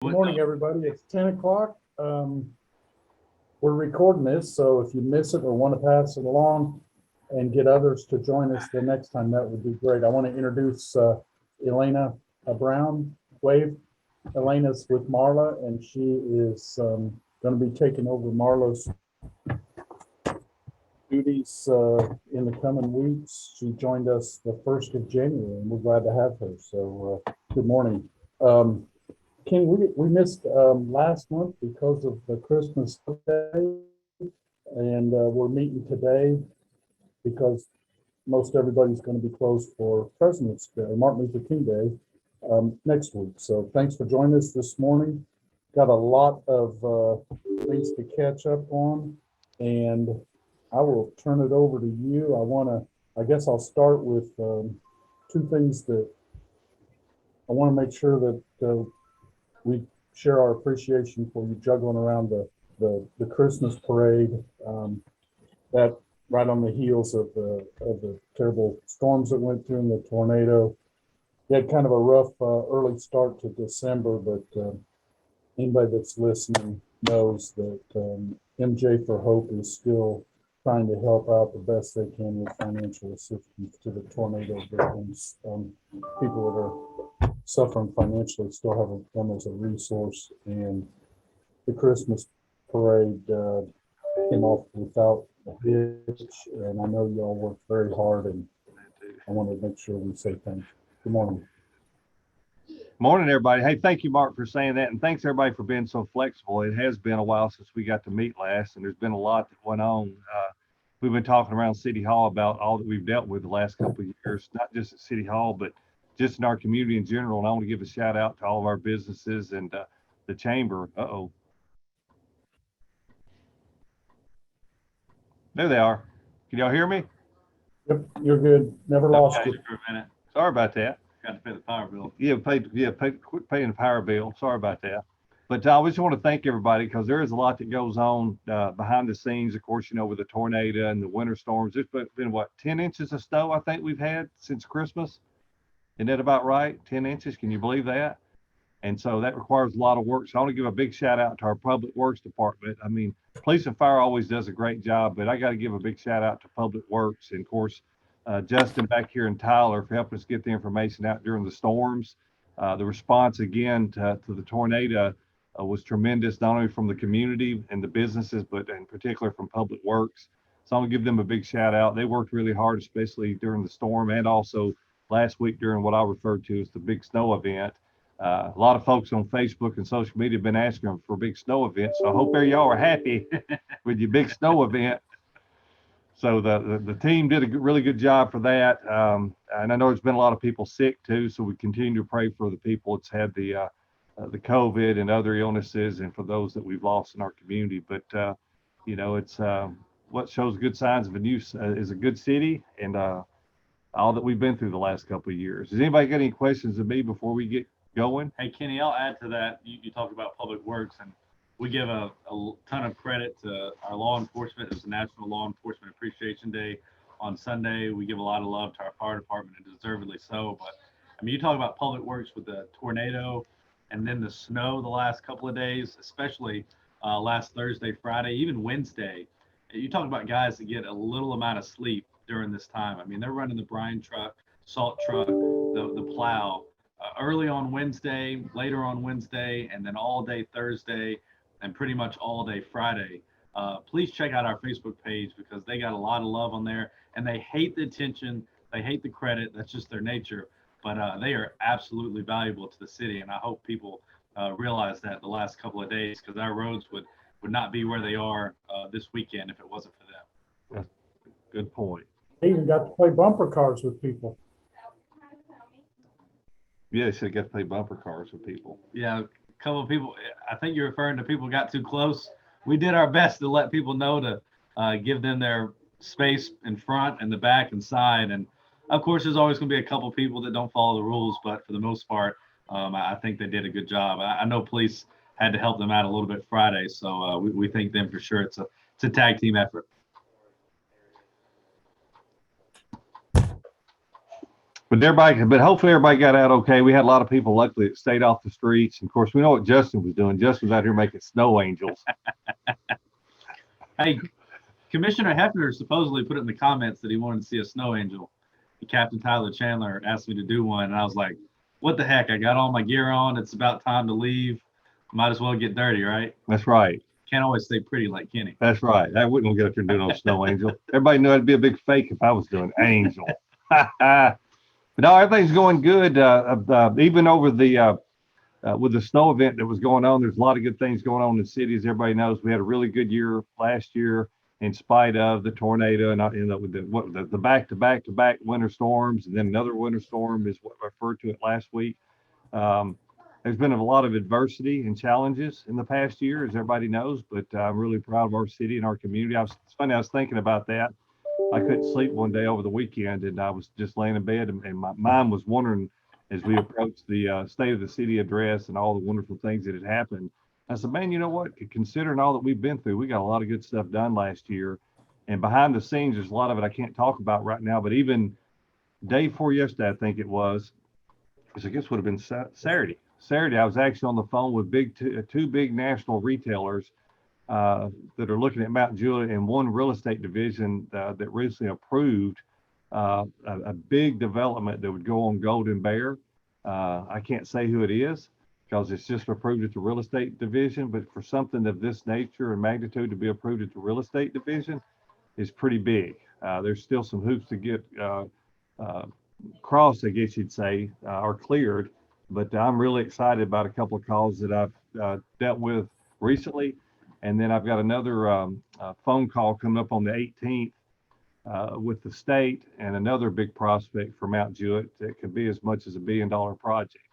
Good morning, everybody. It's 10 o'clock. We're recording this, so if you miss it or want to pass it along and get others to join us the next time, that would be great. I want to introduce Elena Brown. Wave. Elena's with Marla, and she is going to be taking over Marla's duties in the coming weeks. She joined us the 1st of January, and we're glad to have her. So good morning. Ken, we missed last month because of the Christmas day, and we're meeting today because most everybody's going to be closed for President's Day, Martin Luther King Day, next week. So thanks for joining us this morning. Got a lot of things to catch up on, and I will turn it over to you. I guess I'll start with two things that I want to make sure that we share our appreciation for you juggling around the Christmas parade, that right on the heels of the terrible storms that went through and the tornado. We had kind of a rough early start to December, but anybody that's listening knows that MJ for Hope is still trying to help out the best they can with financial assistance to the tornado victims. People that are suffering financially still have them as a resource, and the Christmas parade came off without a hitch, and I know y'all worked very hard, and I want to make sure we say thank you. Good morning. Morning, everybody. Hey, thank you, Mark, for saying that, and thanks everybody for being so flexible. It has been a while since we got to meet last, and there's been a lot that went on. We've been talking around City Hall about all that we've dealt with the last couple of years, not just at City Hall, but just in our community in general. And I want to give a shout out to all of our businesses and the chamber. There they are. Can y'all hear me? Yep, you're good. Never lost you. For a minute. Sorry about that. Got to pay the power bill. Quit paying the power bill. Sorry about that. But I just want to thank everybody, because there is a lot that goes on behind the scenes. Of course, with the tornado and the winter storms, there's been what, 10 inches of snow I think we've had since Christmas. Isn't that about right? 10 inches. Can you believe that? And so that requires a lot of work. So I want to give a big shout out to our Public Works Department. I mean, Police and Fire always does a great job, but I got to give a big shout out to Public Works, and of course, Justin back here in Tyler for helping us get the information out during the storms. The response again to the tornado was tremendous, not only from the community and the businesses, but in particular from Public Works. So I'm gonna give them a big shout out. They worked really hard, especially during the storm, and also last week during what I referred to as the big snow event. A lot of folks on Facebook and social media have been asking them for a big snow event. So I hope y'all are happy with your big snow event. So the team did a really good job for that. And I know there's been a lot of people sick too. So we continue to pray for the people that's had the COVID and other illnesses, and for those that we've lost in our community. But, it's what shows good signs of is a good city, and all that we've been through the last couple of years. Does anybody got any questions of me before we get going? Hey, Kenny, I'll add to that. You talked about Public Works, and we give a ton of credit to our law enforcement. It's National Law Enforcement Appreciation Day on Sunday. We give a lot of love to our fire department, and deservedly so. But I mean, you talk about Public Works with the tornado and then the snow the last couple of days, especially last Thursday, Friday, even Wednesday. You talk about guys that get a little amount of sleep during this time. I mean, they're running the brine truck, salt truck, the plow early on Wednesday, later on Wednesday, and then all day Thursday, and pretty much all day Friday. Please check out our Facebook page, because they got a lot of love on there, and they hate the attention. They hate the credit. That's just their nature. But they are absolutely valuable to the city, and I hope people realize that the last couple of days, because our roads would not be where they are this weekend if it wasn't for them. That's a good point. They even got to play bumper cars with people. Yeah, so you got to play bumper cars with people. Yeah, a couple of people. I think you're referring to people got too close. We did our best to let people know to give them their space in front and the back and side. And of course, there's always going to be a couple people that don't follow the rules, but for the most part, I think they did a good job. I know police had to help them out a little bit Friday, so we thank them for sure. It's a tag team effort. But hopefully everybody got out okay. We had a lot of people, luckily, that stayed off the streets. And of course, we know what Justin was doing. Justin was out here making snow angels. Hey, Commissioner Hefner supposedly put it in the comments that he wanted to see a snow angel. Captain Tyler Chandler asked me to do one, and I was like, what the heck? I got all my gear on. It's about time to leave. Might as well get dirty, right? That's right. Can't always stay pretty like Kenny. That's right. I wouldn't get up there and do no snow angel. Everybody knew I'd be a big fake if I was doing angel. But no, everything's going good. Even over the with the snow event that was going on, there's a lot of good things going on in the city. As everybody knows, we had a really good year last year in spite of the tornado and with the back-to-back winter storms, and then another winter storm is what I referred to it last week. There's been a lot of adversity and challenges in the past year, as everybody knows, but I'm really proud of our city and our community. It's funny, I was thinking about that. I couldn't sleep one day over the weekend, and I was just laying in bed, and my mind was wondering as we approached the State of the City address and all the wonderful things that had happened. I said, man, you know what? Considering all that we've been through, we got a lot of good stuff done last year. And behind the scenes, there's a lot of it I can't talk about right now, but even day before yesterday, I think it was, which I guess would have been Saturday. Saturday, I was actually on the phone with two big national retailers that are looking at Mount Juliet and one real estate division that recently approved a big development that would go on Golden Bear. I can't say who it is because it's just approved at the real estate division, but for something of this nature and magnitude to be approved at the real estate division is pretty big. There's still some hoops to get crossed, I guess you'd say, or cleared, but I'm really excited about a couple of calls that I've dealt with recently. And then I've got another phone call coming up on the 18th with the state and another big prospect for Mount Juliet that could be as much as $1 billion project.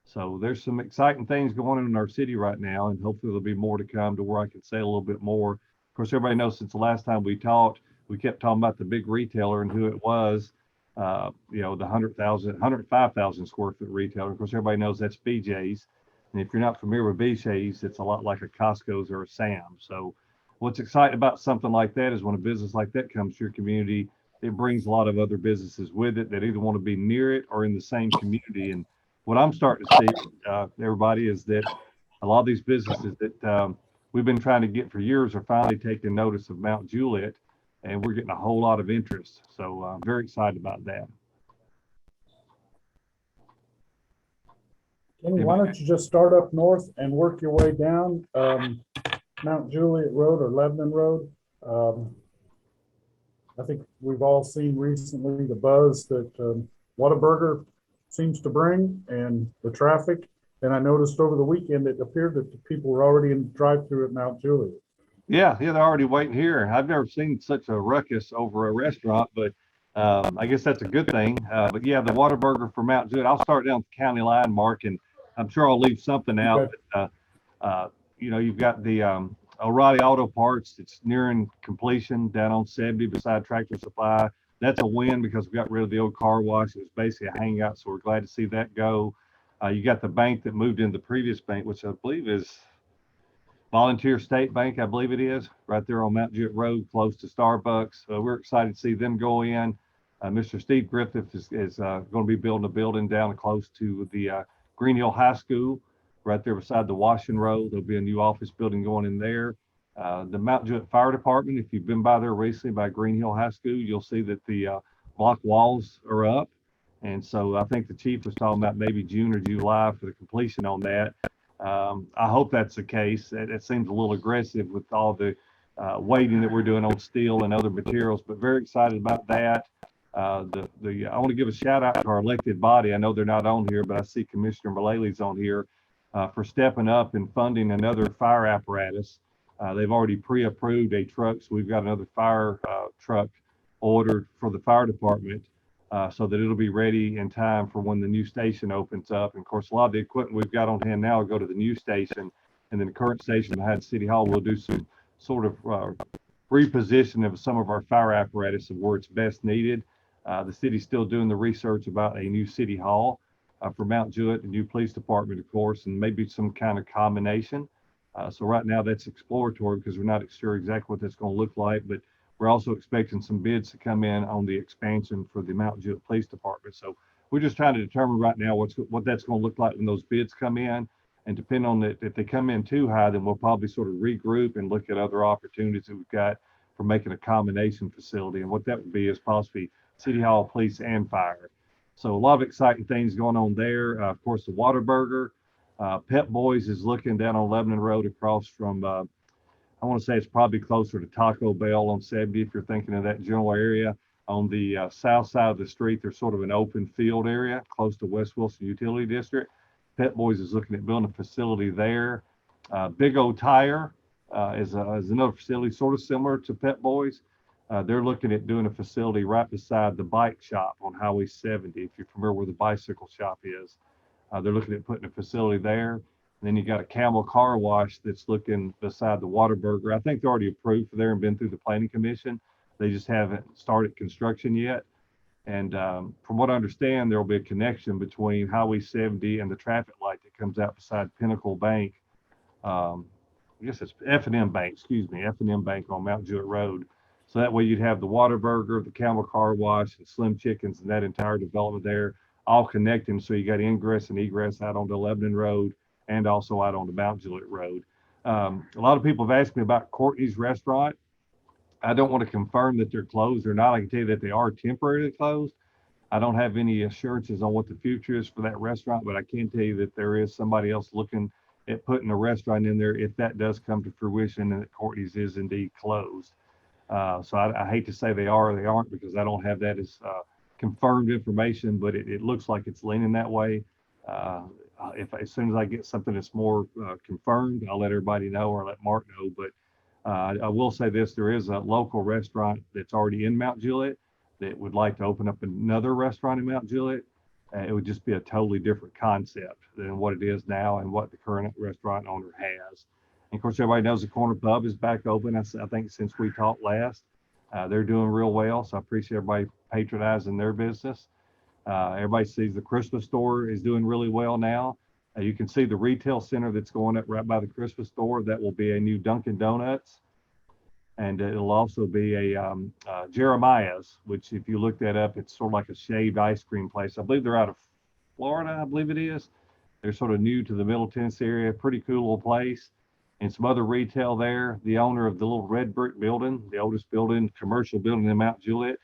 So there's some exciting things going on in our city right now, and hopefully there'll be more to come to where I can say a little bit more. Of course, everybody knows since the last time we talked, we kept talking about the big retailer and who it was, the 105,000 square foot retailer. Of course, everybody knows that's BJ's. And if you're not familiar with BJ's, it's a lot like a Costco's or a Sam's. So what's exciting about something like that is when a business like that comes to your community, it brings a lot of other businesses with it that either want to be near it or in the same community. And what I'm starting to see, everybody, is that a lot of these businesses that we've been trying to get for years are finally taking notice of Mount Juliet, and we're getting a whole lot of interest. So I'm very excited about that. Kenny, why don't you just start up north and work your way down Mount Juliet Road or Lebanon Road? I think we've all seen recently the buzz that Whataburger seems to bring and the traffic. And I noticed over the weekend it appeared that the people were already in drive-through at Mount Juliet. Yeah, they're already waiting here. I've never seen such a ruckus over a restaurant, but I guess that's a good thing. But yeah, the Whataburger for Mount Juliet. I'll start down the county line, Mark, and I'm sure I'll leave something out. Okay. But, you've got the O'Reilly Auto Parts. It's nearing completion down on 70 beside Tractor Supply. That's a win because we got rid of the old car wash. It was basically a hangout, so we're glad to see that go. You got the bank that moved in the previous bank, which I believe is Volunteer State Bank, I believe it is, right there on Mount Juliet Road, close to Starbucks. We're excited to see them go in. Mr. Steve Griffith is going to be building a building down close to the Green Hill High School, right there beside the Washington Road. There'll be a new office building going in there. The Mount Juliet Fire Department, if you've been by there recently by Green Hill High School, you'll see that the block walls are up. And so I think the chief was talking about maybe June or July for the completion on that. I hope that's the case. It seems a little aggressive with all the weighting that we're doing on steel and other materials, but very excited about that. I want to give a shout out to our elected body. I know they're not on here, but I see Commissioner Mullaley's on here for stepping up and funding another fire apparatus. They've already pre-approved a truck, so we've got another fire truck ordered for the fire department so that it'll be ready in time for when the new station opens up. And of course, a lot of the equipment we've got on hand now will go to the new station, and then the current station behind City Hall will do some sort of reposition of some of our fire apparatus of where it's best needed. The city's still doing the research about a new City Hall for Mount Juliet, a new police department, of course, and maybe some kind of combination. So right now that's exploratory because we're not sure exactly what that's going to look like, but we're also expecting some bids to come in on the expansion for the Mount Juliet Police Department. So we're just trying to determine right now what that's going to look like when those bids come in. And depending on that, if they come in too high, then we'll probably sort of regroup and look at other opportunities that we've got for making a combination facility. And what that would be is possibly City Hall, police, and fire. So a lot of exciting things going on there. Of course, the Whataburger, Pep Boys is looking down on Lebanon Road across from, I want to say it's probably closer to Taco Bell on 70 if you're thinking of that general area. On the south side of the street, there's sort of an open field area close to West Wilson Utility District. Pet Boys is looking at building a facility there. Big O Tire is another facility sort of similar to Pet Boys. They're looking at doing a facility right beside the bike shop on Highway 70. If you're familiar where the bicycle shop is, they're looking at putting a facility there. And then you got a Camel Car Wash that's looking beside the Whataburger. I think they're already approved for there and been through the planning commission. They just haven't started construction yet. And from what I understand, there will be a connection between Highway 70 and the traffic light that comes out beside Pinnacle Bank. I guess it's F&M Bank, F&M Bank on Mount Jewett Road. So that way you'd have the Whataburger, the Camel Car Wash, and Slim Chickens, and that entire development there, all connecting. So you got ingress and egress out onto Lebanon Road and also out onto Mount Jewett Road. A lot of people have asked me about Courtney's Restaurant. I don't want to confirm that they're closed or not. I can tell you that they are temporarily closed. I don't have any assurances on what the future is for that restaurant, but I can tell you that there is somebody else looking at putting a restaurant in there if that does come to fruition and that Courtney's is indeed closed. So I hate to say they are or they aren't because I don't have that as confirmed information, but it looks like it's leaning that way. As soon as I get something that's more confirmed, I'll let everybody know or let Mark know. But I will say this, there is a local restaurant that's already in Mount Juliet that would like to open up another restaurant in Mount Juliet. It would just be a totally different concept than what it is now and what the current restaurant owner has. And of course, everybody knows the Corner Pub is back open. I think since we talked last, they're doing real well. So I appreciate everybody patronizing their business. Everybody sees the Christmas store is doing really well now. You can see the retail center that's going up right by the Christmas store. That will be a new Dunkin' Donuts. And it'll also be a Jeremiah's, which if you look that up, it's sort of like a shaved ice cream place. I believe they're out of Florida, I believe it is. They're sort of new to the Middle Tennessee area, pretty cool little place. And some other retail there. The owner of the little red brick building, the oldest building, commercial building in Mount Juliet,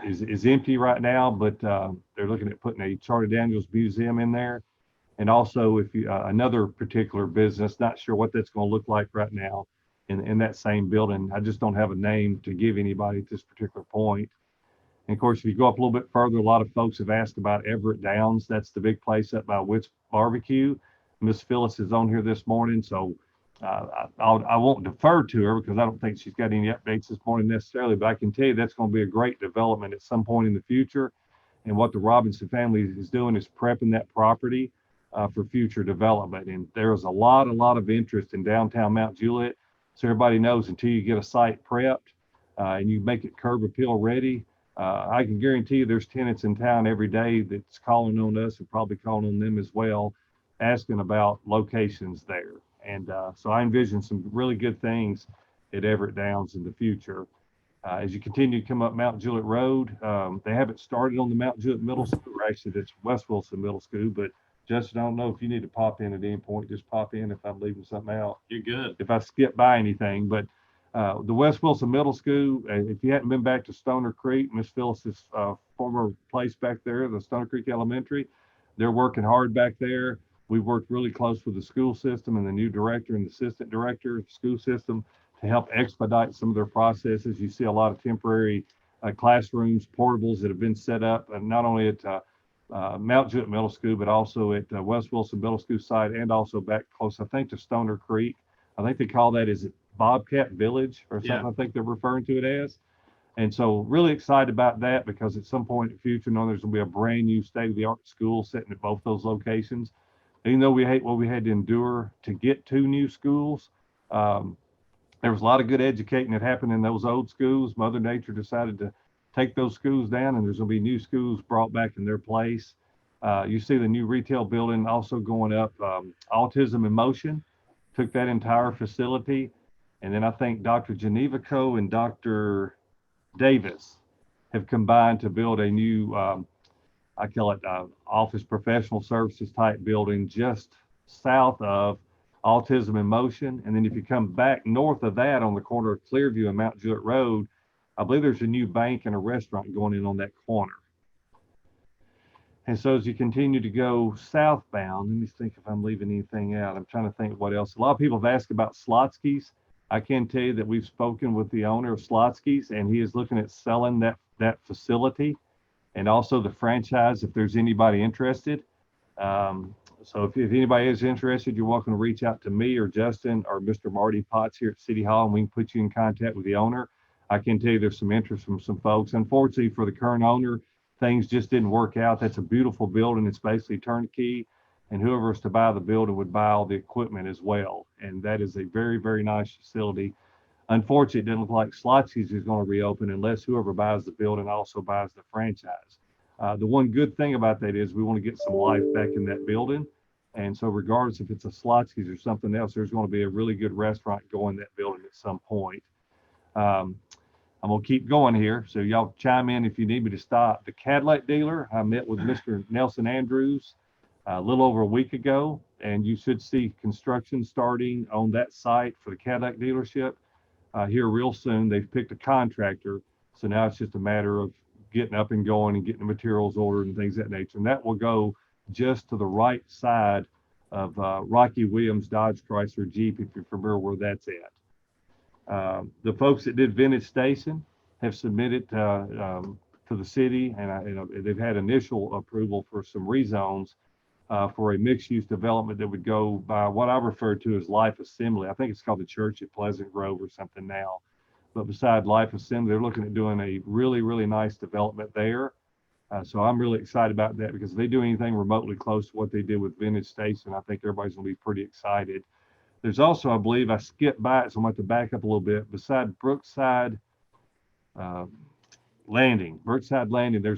is empty right now, but they're looking at putting a Charlie Daniels Museum in there. And also, if you another particular business, not sure what that's going to look like right now in that same building. I just don't have a name to give anybody at this particular point. And of course, if you go up a little bit further, a lot of folks have asked about Everett Downs. That's the big place up by Witt's Barbecue. Miss Phyllis is on here this morning, so I won't defer to her because I don't think she's got any updates this morning necessarily, but I can tell you that's going to be a great development at some point in the future. And what the Robinson family is doing is prepping that property for future development. And there's a lot of interest in downtown Mount Juliet. So everybody knows until you get a site prepped and you make it curb appeal ready, I can guarantee you there's tenants in town every day that's calling on us and probably calling on them as well, asking about locations there. And so I envision some really good things at Everett Downs in the future. As you continue to come up Mount Juliet Road, they haven't started on the Mount Juliet Middle School, or actually that's West Wilson Middle School, but Justin, I don't know if you need to pop in at any point, just pop in if I'm leaving something out. You're good. If I skip by anything, but the West Wilson Middle School, if you hadn't been back to Stoner Creek, Miss Phyllis's former place back there, the Stoner Creek Elementary, they're working hard back there. We've worked really close with the school system and the new director and the assistant director of the school system to help expedite some of their processes. You see a lot of temporary classrooms, portables that have been set up, not only at Mount Juliet Middle School, but also at West Wilson Middle School site and also back close, I think, to Stoner Creek. I think they call that, is it Bobcat Village or something? Yeah. I think they're referring to it as. And so really excited about that because at some point in the future, there's going to be a brand new state-of-the-art school sitting at both those locations. Even though we hate what we had to endure to get to new schools, there was a lot of good educating that happened in those old schools. Mother Nature decided to take those schools down, and there's going to be new schools brought back in their place. You see the new retail building also going up. Autism in Motion took that entire facility. And then I think Dr. Geneva Co. and Dr. Davis have combined to build a new I call it office professional services type building just south of Autism in Motion. And then if you come back north of that on the corner of Clearview and Mount Juliet Road, I believe there's a new bank and a restaurant going in on that corner. And so as you continue to go southbound, let me think if I'm leaving anything out. I'm trying to think what else. A lot of people have asked about Slotsky's. I can tell you that we've spoken with the owner of Slotsky's, and he is looking at selling that facility and also the franchise if there's anybody interested. So if anybody is interested, you're welcome to reach out to me or Justin or Mr. Marty Potts here at City Hall, and we can put you in contact with the owner. I can tell you there's some interest from some folks. Unfortunately, for the current owner, things just didn't work out. That's a beautiful building. It's basically turnkey, and whoever is to buy the building would buy all the equipment as well. And that is a very, very nice facility. Unfortunately, it didn't look like Slotsky's is going to reopen unless whoever buys the building also buys the franchise. The one good thing about that is we want to get some life back in that building. And so regardless if it's a Slotsky's or something else, there's going to be a really good restaurant going in that building at some point. I'm going to keep going here, so y'all chime in if you need me to stop. The Cadillac dealer, I met with Mr. Nelson Andrews a little over a week ago, and you should see construction starting on that site for the Cadillac dealership here real soon. They've picked a contractor, so now it's just a matter of getting up and going and getting the materials ordered and things of that nature. And that will go just to the right side of Rocky Williams Dodge Chrysler Jeep, if you're familiar where that's at. The folks that did Vintage Station have submitted to the city, and they've had initial approval for some rezones for a mixed-use development that would go by what I refer to as Life Assembly. I think it's called the Church at Pleasant Grove or something now. But beside Life Assembly, they're looking at doing a really, really nice development there. So I'm really excited about that because if they do anything remotely close to what they did with Vintage Station, I think everybody's going to be pretty excited. There's also, I believe, I skipped by it, so I'm going to have to back up a little bit. Beside Brookside Landing, there's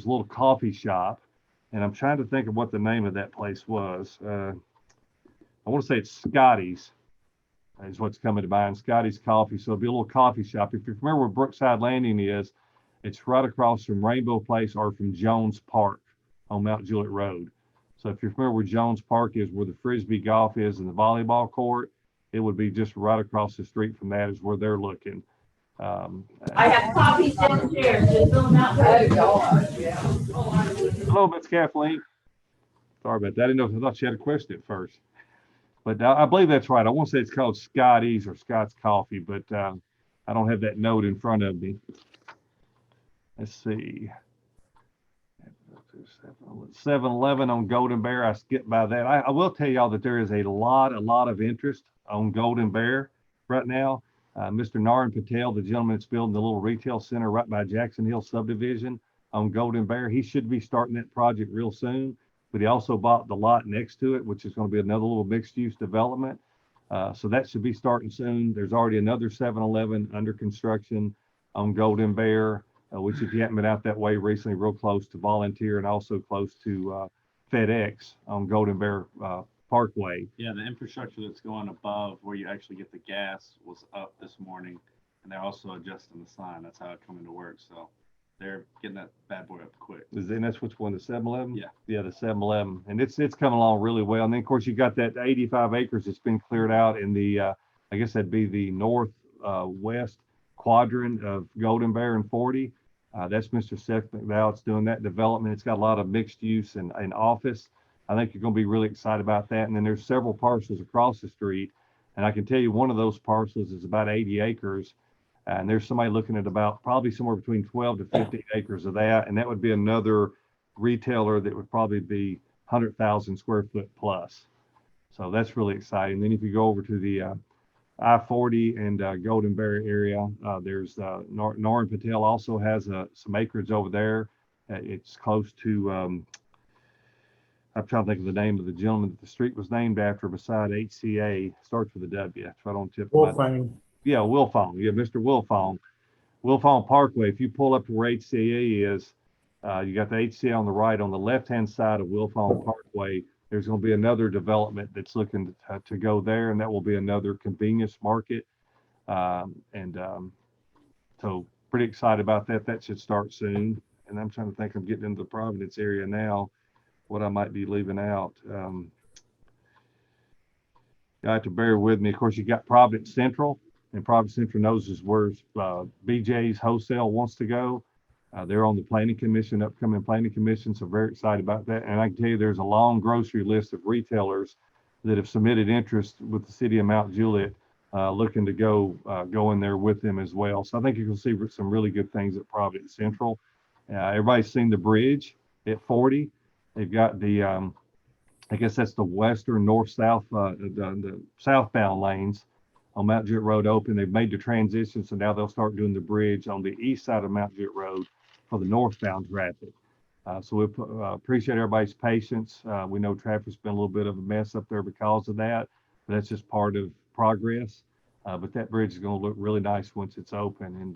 a little coffee shop, and I'm trying to think of what the name of that place was. I want to say it's Scotty's is what's coming to mind, Scotty's Coffee. So it'll be a little coffee shop. If you're familiar where Brookside Landing is, it's right across from Rainbow Place or from Jones Park on Mount Juliet Road. So if you're familiar where Jones Park is, where the Frisbee golf is and the volleyball court, it would be just right across the street from that is where they're looking. I have copies downstairs, just fill them out. Hello, Miss Kathleen. Sorry about that. I didn't know. I thought she had a question at first. But I believe that's right. I want to say it's called Scotty's or Scott's Coffee, but I don't have that note in front of me. Let's see. 7-Eleven on Golden Bear. I skipped by that. I will tell y'all that there is a lot of interest on Golden Bear right now. Mr. Naran Patel, the gentleman that's building the little retail center right by Jackson Hill subdivision on Golden Bear, he should be starting that project real soon. But he also bought the lot next to it, which is going to be another little mixed-use development. So that should be starting soon. There's already another 7-Eleven under construction on Golden Bear, which if you haven't been out that way recently, real close to Volunteer and also close to FedEx on Golden Bear Parkway. Yeah, the infrastructure that's going above where you actually get the gas was up this morning, and they're also adjusting the sign. That's how it coming to work. So they're getting that bad boy up quick. And that's which one, the 7-Eleven? Yeah. Yeah, the 7-Eleven. And it's coming along really well. And then, of course, you got that 85 acres that's been cleared out in the, I guess that'd be the northwest quadrant of Golden Bear and 40. That's Mr. Seth McDowell's doing that development. It's got a lot of mixed use and office. I think you're going to be really excited about that. And then there's several parcels across the street. And I can tell you one of those parcels is about 80 acres. And there's somebody looking at about probably somewhere between 12 to 15 acres of that. And that would be another retailer that would probably be 100,000 square foot plus. So that's really exciting. Then if you go over to the I-40 and Golden Bear area, there's Naran Patel also has some acreage over there. It's close to, I'm trying to think of the name of the gentleman that the street was named after beside HCA. Starts with a W. It's right on tip. Wolfang. Yeah, Wilfong. Yeah, Mr. Wilfong. Wilfong Parkway. If you pull up to where HCA is, you got the HCA on the right. On the left-hand side of Wilfong Parkway, there's going to be another development that's looking to go there, and that will be another convenience market. So pretty excited about that. That should start soon. and I'm trying to think, I'm getting into the Providence area now, what I might be leaving out. You have to bear with me. Of course, you got Providence Central, and Providence Central knows is where BJ's Wholesale wants to go. They're on the planning commission, upcoming planning commission, so very excited about that. And I can tell you there's a long grocery list of retailers that have submitted interest with the city of Mount Juliet, looking to go in there with them as well. So I think you can see some really good things at Providence Central. Everybody's seen the bridge at 40. They've got the, I guess that's the western north-south, the southbound lanes on Mount Juliet Road open. They've made the transition, so now they'll start doing the bridge on the east side of Mount Juliet Road for the northbound traffic. So we appreciate everybody's patience. We know traffic's been a little bit of a mess up there because of that, but that's just part of progress. But that bridge is going to look really nice once it's open. And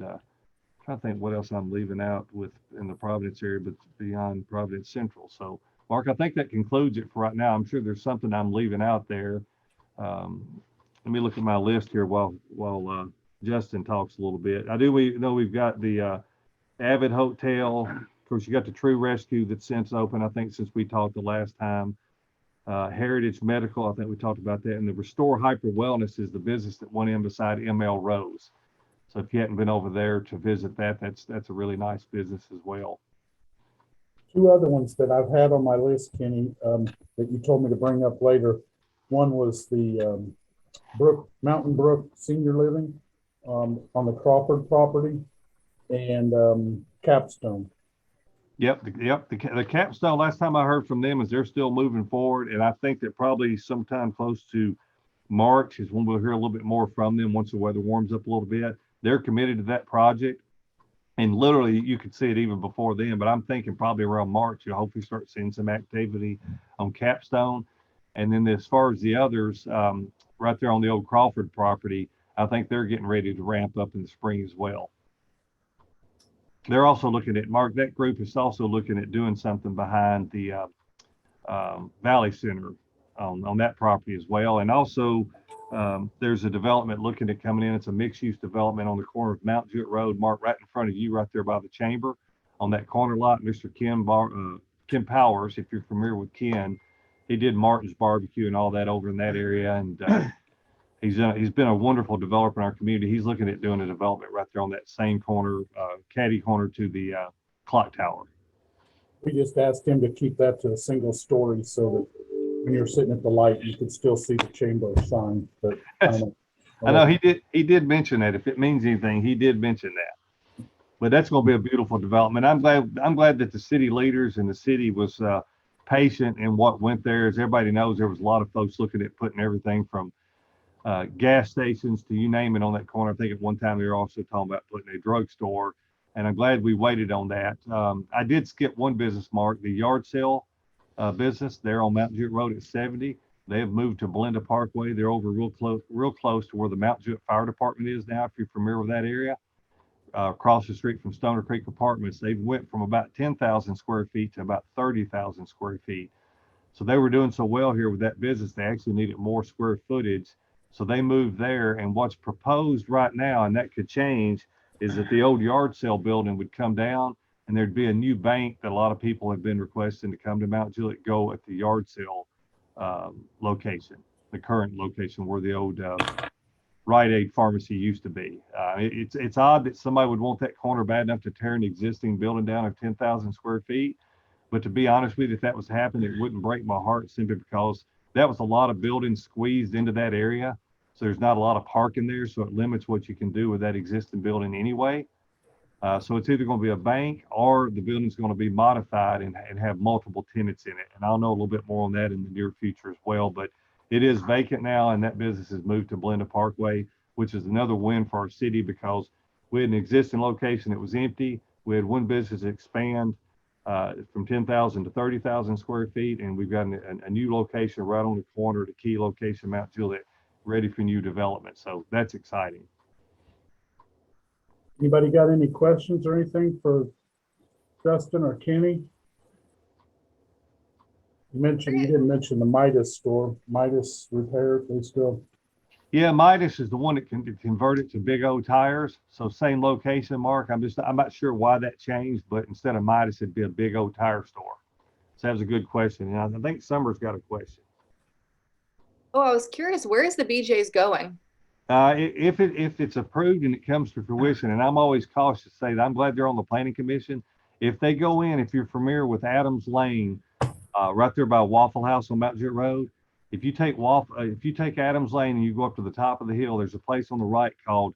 trying to think what else I'm leaving out with in the Providence area, but beyond Providence Central. So, Mark, I think that concludes it for right now. I'm sure there's something I'm leaving out there. Let me look at my list here while Justin talks a little bit. We know we've got the Avid Hotel. Of course, you got the True Rescue that's since open, I think, since we talked the last time. Heritage Medical, I think we talked about that. And the Restore Hyper Wellness is the business that went in beside ML Rose. So if you hadn't been over there to visit that, that's a really nice business as well. Two other ones that I've had on my list, Kenny, that you told me to bring up later. One was the Mountain Brook Senior Living on the Crawford property, and Capstone. Yep. The Capstone, last time I heard from them is they're still moving forward. And I think that probably sometime close to March is when we'll hear a little bit more from them once the weather warms up a little bit. They're committed to that project. And literally you could see it even before then, but I'm thinking probably around March, you'll hopefully start seeing some activity on Capstone. And then as far as the others, right there on the old Crawford property, I think they're getting ready to ramp up in the spring as well. They're also looking at, Mark, that group is also looking at doing something behind the Valley Center on that property as well. And also there's a development looking at coming in. It's a mixed-use development on the corner of Mount Juliet Road, Mark, right in front of you, right there by the chamber on that corner lot. Mr. Ken Powers, if you're familiar with Ken, he did Martin's Barbecue and all that over in that area. And he's been a wonderful developer in our community. He's looking at doing a development right there on that same corner, caddy corner to the clock tower. We just asked him to keep that to a single story so that when you're sitting at the light, you could still see the chamber sign. But I know he did mention that. If it means anything, he did mention that. But that's going to be a beautiful development. I'm glad that the city leaders and the city was patient in what went there. As everybody knows, there was a lot of folks looking at putting everything from gas stations to you name it on that corner. I think at one time they were also talking about putting a drugstore, and I'm glad we waited on that. I did skip one business, Mark, the yard sale business there on Mount Juliet Road at 70. They have moved to Belinda Parkway. They're over real close to where the Mount Juliet Fire Department is now, if you're familiar with that area. Across the street from Stoner Creek Apartments, they went from about 10,000 square feet to about 30,000 square feet. So they were doing so well here with that business, they actually needed more square footage. So they moved there, and what's proposed right now, and that could change, is that the old yard sale building would come down and there'd be a new bank that a lot of people have been requesting to come to Mount Juliet go at the yard sale location, the current location where the old Rite Aid pharmacy used to be. It's odd that somebody would want that corner bad enough to tear an existing building down of 10,000 square feet. But to be honest with you, if that was happening, it wouldn't break my heart, simply because that was a lot of buildings squeezed into that area. So there's not a lot of parking there. So it limits what you can do with that existing building anyway. So it's either going to be a bank or the building's going to be modified and have multiple tenants in it. And I'll know a little bit more on that in the near future as well. But it is vacant now, and that business has moved to Belinda Parkway, which is another win for our city because we had an existing location that was empty. We had one business expand from 10,000 to 30,000 square feet, and we've got a new location right on the corner, the key location, Mount Juliet, ready for new development. So that's exciting. Anybody got any questions or anything for Justin or Kenny? You didn't mention the Midas store, Midas Repair. They still. Yeah, Midas is the one that can convert it to big old tires. So same location, Mark. I'm not sure why that changed, but instead of Midas, it'd be a big old tire store. So that was a good question. And I think Summer's got a question. Oh, I was curious, where is the BJ's going? If it's approved and it comes to fruition, and I'm always cautious to say that I'm glad they're on the planning commission. If they go in, if you're familiar with Adams Lane, right there by Waffle House on Mount Jet Road, if you take Adams Lane and you go up to the top of the hill, there's a place on the right called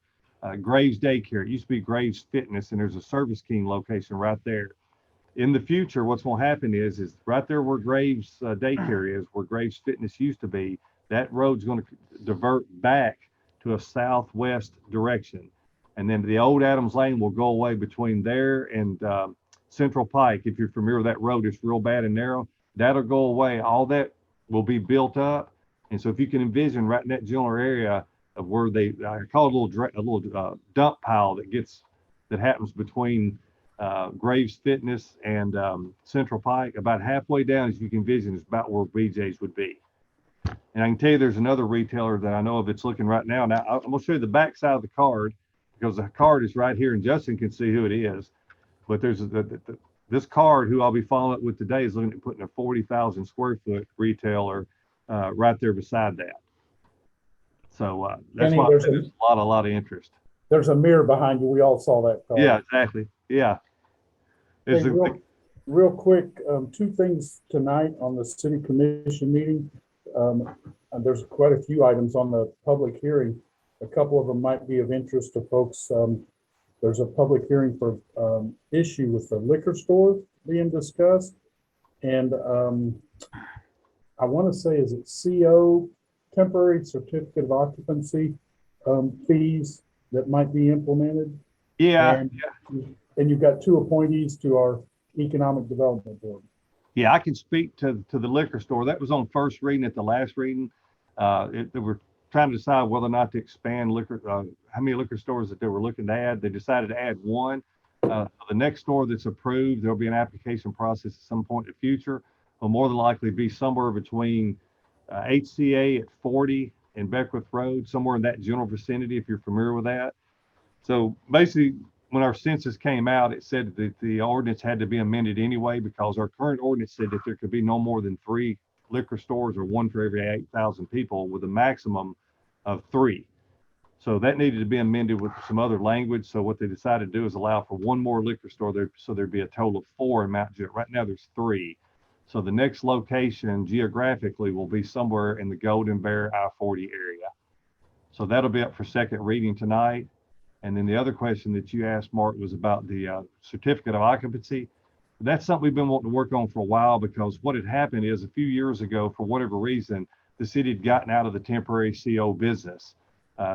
Graves Daycare. It used to be Graves Fitness, and there's a Service King location right there. In the future, what's going to happen is right there where Graves Daycare is, where Graves Fitness used to be, that road's going to divert back to a southwest direction. And then the old Adams Lane will go away between there and Central Pike. If you're familiar with that road, it's real bad and narrow. That'll go away. All that will be built up. And so if you can envision right in that general area of where I call it a little dump pile that happens between Graves Fitness and Central Pike, about halfway down, as you can envision, is about where BJ's would be. And I can tell you there's another retailer that I know of that's looking right now. Now, I'm going to show you the back side of the card because the card is right here and Justin can see who it is. But there's this card, who I'll be following up with today, is looking at putting a 40,000 square foot retailer right there beside that. So that's Kenny, why there's there's a lot of interest. There's a mirror behind you. We all saw that car. Yeah, exactly. Yeah. Hey, real quick, two things tonight on the city commission meeting. And there's quite a few items on the public hearing. A couple of them might be of interest to folks. There's a public hearing for issue with the liquor store being discussed. And I want to say, is it CO, temporary certificate of occupancy fees that might be implemented? Yeah. And you've got two appointees to our economic development board. Yeah, I can speak to the liquor store. That was on first reading at the last reading. They were trying to decide whether or not to expand how many liquor stores that they were looking to add. They decided to add one. The next store that's approved, there'll be an application process at some point in the future. Will more than likely be somewhere between HCA at 40 and Beckwith Road, somewhere in that general vicinity, if you're familiar with that. So basically, when our census came out, it said that the ordinance had to be amended anyway, because our current ordinance said that there could be no more than 3 liquor stores, or one for every 8,000 people, with a maximum of 3. So that needed to be amended with some other language. So what they decided to do is allow for one more liquor store there, so there'd be a total of 4 in Mount Juliet. Right now there's 3. So the next location geographically will be somewhere in the Golden Bear I-40 area. So that'll be up for second reading tonight. And then the other question that you asked, Mark, was about the certificate of occupancy. That's something we've been wanting to work on for a while, because what had happened is a few years ago, for whatever reason, the city had gotten out of the temporary CO business.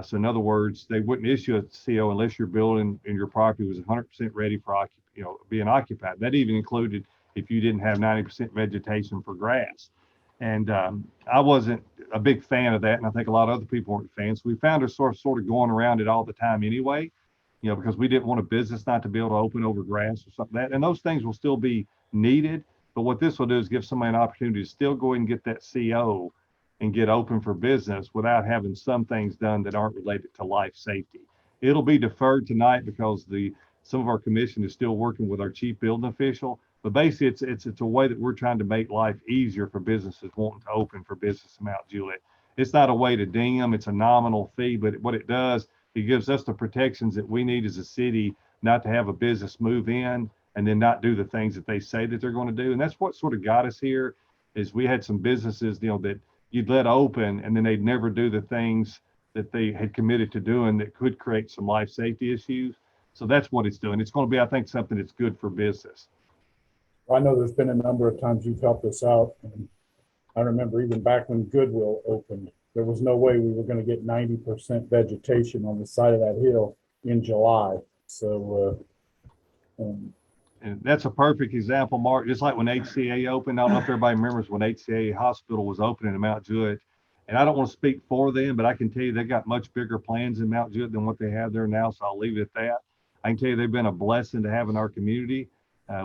So in other words, they wouldn't issue a CO unless your building and your property was 100% ready for being occupied. That even included if you didn't have 90% vegetation for grass. And I wasn't a big fan of that, and I think a lot of other people weren't fans. So we found ourselves sort of going around it all the time anyway, because we didn't want a business not to be able to open over grass or something like that. And those things will still be needed. But what this will do is give somebody an opportunity to still go ahead and get that CO and get open for business without having some things done that aren't related to life safety. It'll be deferred tonight because some of our commission is still working with our chief building official. But basically, it's a way that we're trying to make life easier for businesses wanting to open for business in Mount Juliet. It's not a way to ding them. It's a nominal fee, but what it does, it gives us the protections that we need as a city not to have a business move in and then not do the things that they say that they're going to do. And that's what sort of got us here, is we had some businesses, that you'd let open and then they'd never do the things that they had committed to doing that could create some life safety issues. So that's what it's doing. It's going to be, I think, something that's good for business. I know there's been a number of times you've helped us out. And I remember even back when Goodwill opened, there was no way we were going to get 90% vegetation on the side of that hill in July. So, and that's a perfect example, Mark. Just like when HCA opened, I don't know if everybody remembers when HCA Hospital was opening in Mount Juliet. And I don't want to speak for them, but I can tell you they got much bigger plans in Mount Juliet than what they have there now. So I'll leave it at that. I can tell you they've been a blessing to have in our community.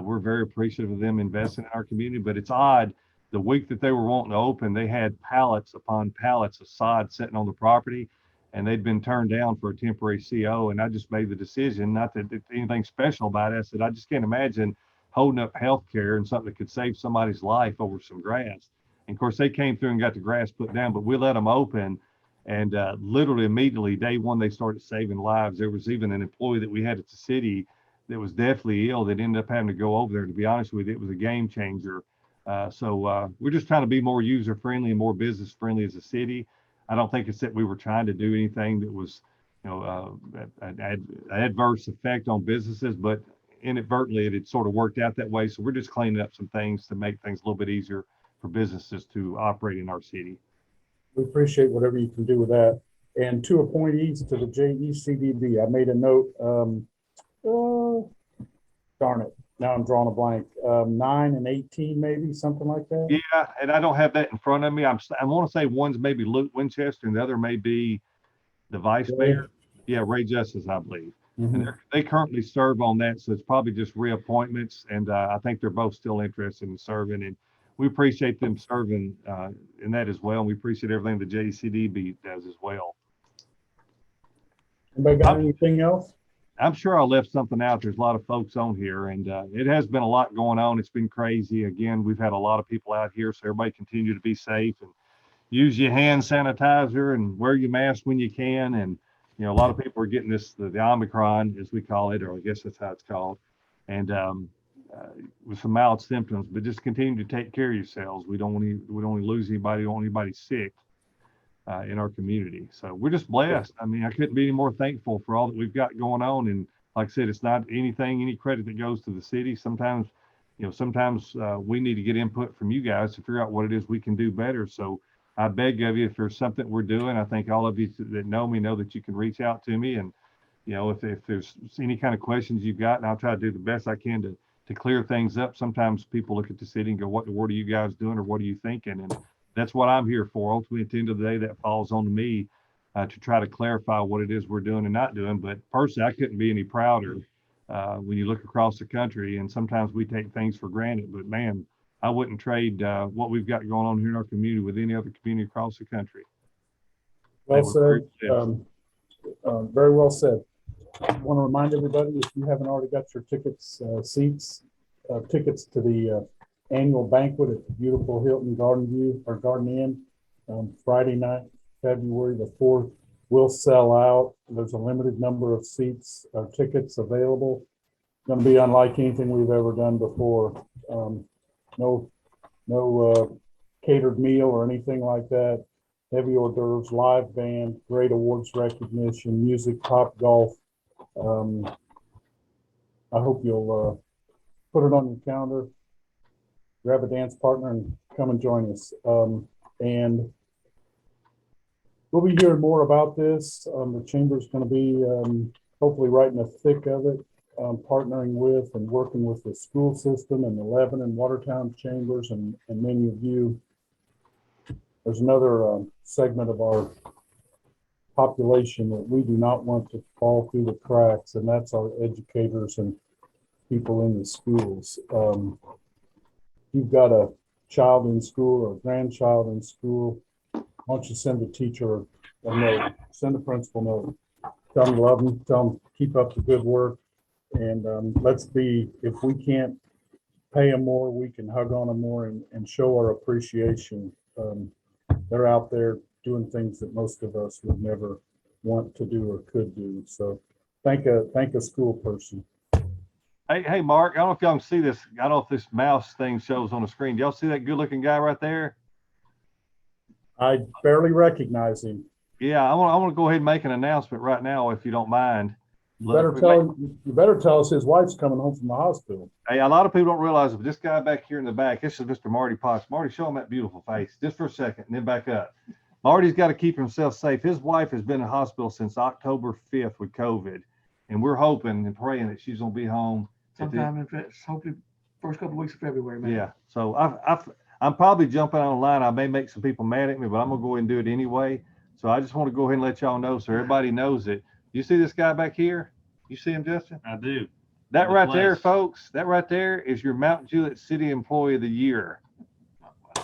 We're very appreciative of them investing in our community, but it's odd. The week that they were wanting to open, they had pallets upon pallets of sod sitting on the property. and they'd been turned down for a temporary CO. And I just made the decision, not that it's anything special about it. I said, I just can't imagine holding up healthcare and something that could save somebody's life over some grass. And of course, they came through and got the grass put down, but we let them open. And literally immediately, day one, they started saving lives. There was even an employee that we had at the city that was deathly ill that ended up having to go over there. To be honest with you, it was a game changer. So we're just trying to be more user friendly and more business friendly as a city. I don't think it's that we were trying to do anything that was, an adverse effect on businesses, but inadvertently it had sort of worked out that way. So we're just cleaning up some things to make things a little bit easier for businesses to operate in our city. We appreciate whatever you can do with that. And 2 appointees to the JECDB. I made a note. Darn it. Now I'm drawing a blank. 9 and 18, maybe something like that. Yeah, and I don't have that in front of me. I want to say one's maybe Luke Winchester, and the other may be the vice mayor. Yeah, Ray Justice, I believe. Mhm. And they currently serve on that, so it's probably just reappointments. And I think they're both still interested in serving, and we appreciate them serving in that as well. And we appreciate everything the JCDB does as well. Anybody got anything else? I'm sure I left something out. There's a lot of folks on here, and it has been a lot going on. It's been crazy. Again, we've had a lot of people out here, so everybody continue to be safe and use your hand sanitizer and wear your mask when you can. And, a lot of people are getting the Omicron, as we call it, or I guess that's how it's called, and with some mild symptoms, but just continue to take care of yourselves. We don't want to lose anybody. We don't want anybody sick in our community. So we're just blessed. I mean, I couldn't be any more thankful for all that we've got going on. And like I said, it's not any credit that goes to the city. Sometimes we need to get input from you guys to figure out what it is we can do better. So I beg of you, if there's something we're doing, I think all of you that know me know that you can reach out to me. And, if there's any kind of questions you've got, and I'll try to do the best I can to clear things up. Sometimes people look at the city and go, what are you guys doing, or what are you thinking? And that's what I'm here for. Ultimately, at the end of the day, that falls on me to try to clarify what it is we're doing and not doing. But personally, I couldn't be any prouder when you look across the country, and sometimes we take things for granted. But man, I wouldn't trade what we've got going on here in our community with any other community across the country. Well said. Very well said. I want to remind everybody, if you haven't already got your tickets to the annual banquet at the beautiful Hilton Garden Inn, Friday night, February the 4th, will sell out. There's a limited number of seats or tickets available. It's going to be unlike anything we've ever done before. No catered meal or anything like that. Heavy hors d'oeuvres, live band, great awards recognition, music, pop, golf. I hope you'll put it on your calendar, grab a dance partner, and come and join us. And we'll be hearing more about this. The chamber's going to be hopefully right in the thick of it, partnering with and working with the school system and the Lebanon, Watertown chambers, and many of you. There's another segment of our population that we do not want to fall through the cracks, and that's our educators and people in the schools. You've got a child in school or a grandchild in school, why don't you send a teacher a note, send a principal note, tell them love them, tell them keep up the good work, and if we can't pay them more, we can hug on them more and show our appreciation. They're out there doing things that most of us would never want to do or could do. So thank a school person. Hey, Mark, I don't know if y'all can see this. I don't know if this mouse thing shows on the screen. Y'all see that good looking guy right there? I barely recognize him. Yeah, I want to go ahead and make an announcement right now, if you don't mind. You better tell us his wife's coming home from the hospital. Hey, a lot of people don't realize, but this guy back here in the back, this is Mr. Marty Potts. Marty, show him that beautiful face just for a second and then back up. Marty's got to keep himself safe. His wife has been in hospital since October 5th with COVID, and we're hoping and praying that she's going to be home sometime in hopefully first couple of weeks of February, man. Yeah. So I'm probably jumping on the line. I may make some people mad at me, but I'm going to go ahead and do it anyway. So I just want to go ahead and let y'all know so everybody knows it. You see this guy back here? You see him, Justin? I do. That right there, folks, that right there is your Mount Juliet City Employee of the Year,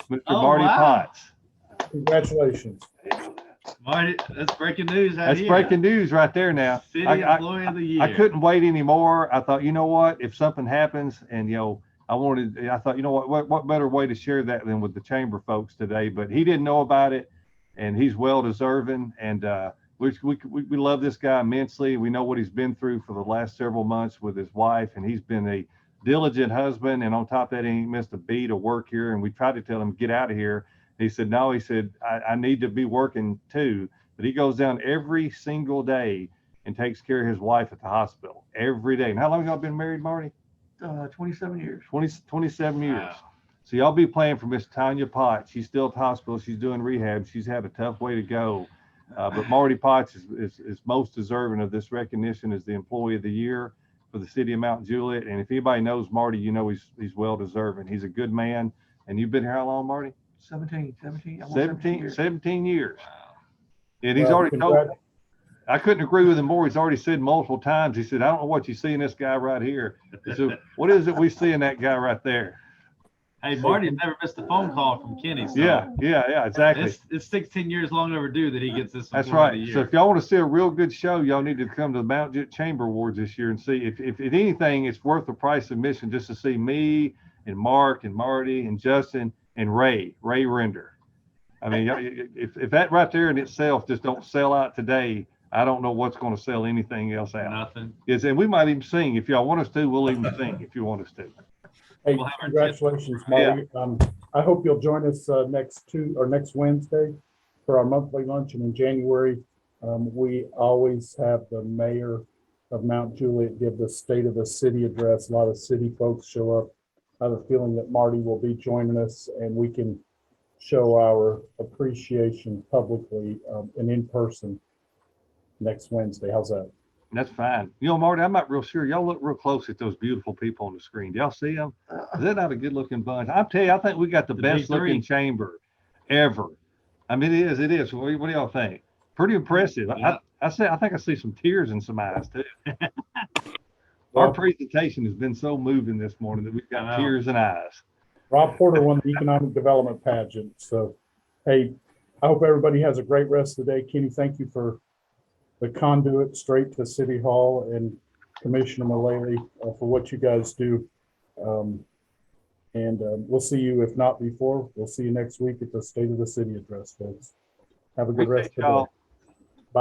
Mr. Marty Potts. Congratulations. Marty, that's breaking news out That's here. breaking news right there now. City I- Employee of the Year. I couldn't wait anymore. I thought, you know what, if something happens and, I thought, you know what better way to share that than with the chamber folks today, but he didn't know about it and he's well deserving. And, we love this guy immensely. We know what he's been through for the last several months with his wife, and he's been a diligent husband. And on top of that, he ain't missed a beat of work here. And we tried to tell him, get out of here. He said, no, he said, I need to be working too. But he goes down every single day and takes care of his wife at the hospital every day. And how long have y'all been married, Marty? 27 years. 27 years. Wow. So y'all be praying for Miss Tanya Potts. She's still at the hospital. She's doing rehab. She's had a tough way to go. But Marty Potts is most deserving of this recognition as the Employee of the Year for the city of Mount Juliet. And if anybody knows Marty, you know he's well deserving. He's a good man. And you've been here how long, Marty? 17. 17 years. Wow. And he's Well, already told, I couldn't agree with him more. He's already said multiple times. He said, I don't know what you see in this guy right here. So what is it we see in that guy right there? Hey, Marty's never missed a phone call from Kenny. So Yeah, exactly. It's 16 years long overdue that he gets this. That's Employee of the right. Year. So if y'all want to see a real good show, y'all need to come to the Mount Juliet Chamber Awards this year and see if anything, it's worth the price of admission just to see me and Mark and Marty and Justin and Ray Render. I mean, if that right there in itself just don't sell out today, I don't know what's going to sell anything else out. Nothing. Yes, and we might even sing. If y'all want us to, we'll even sing if you want us to. Hey, We'll have our congratulations, Marty. I hope you'll join us next Wednesday for our monthly luncheon in January. We always have the mayor of Mount Juliet give the state of the city address. A lot of city folks show up. I have a feeling that Marty will be joining us and we can show our appreciation publicly and in person next Wednesday. How's that? That's fine. You know, Marty, I'm not real sure. Y'all look real close at those beautiful people on the screen. Do y'all see them? Is that not a good looking bunch? I'll tell you, I think we got the The best big three. looking chamber ever. I mean, it is. What do y'all think? Pretty impressive. Yeah. I think I see some tears in some eyes too. Well, Our presentation has been so moving this morning that we've I got know. tears in eyes. Rob Porter won the economic development pageant. So, hey, I hope everybody has a great rest of the day. Kenny, thank you for the conduit straight to City Hall, and Commissioner Mullally for what you guys do. We'll see you, if not before, we'll see you next week at the State of the City address, folks. Have a good rest Appreciate of the day. y'all.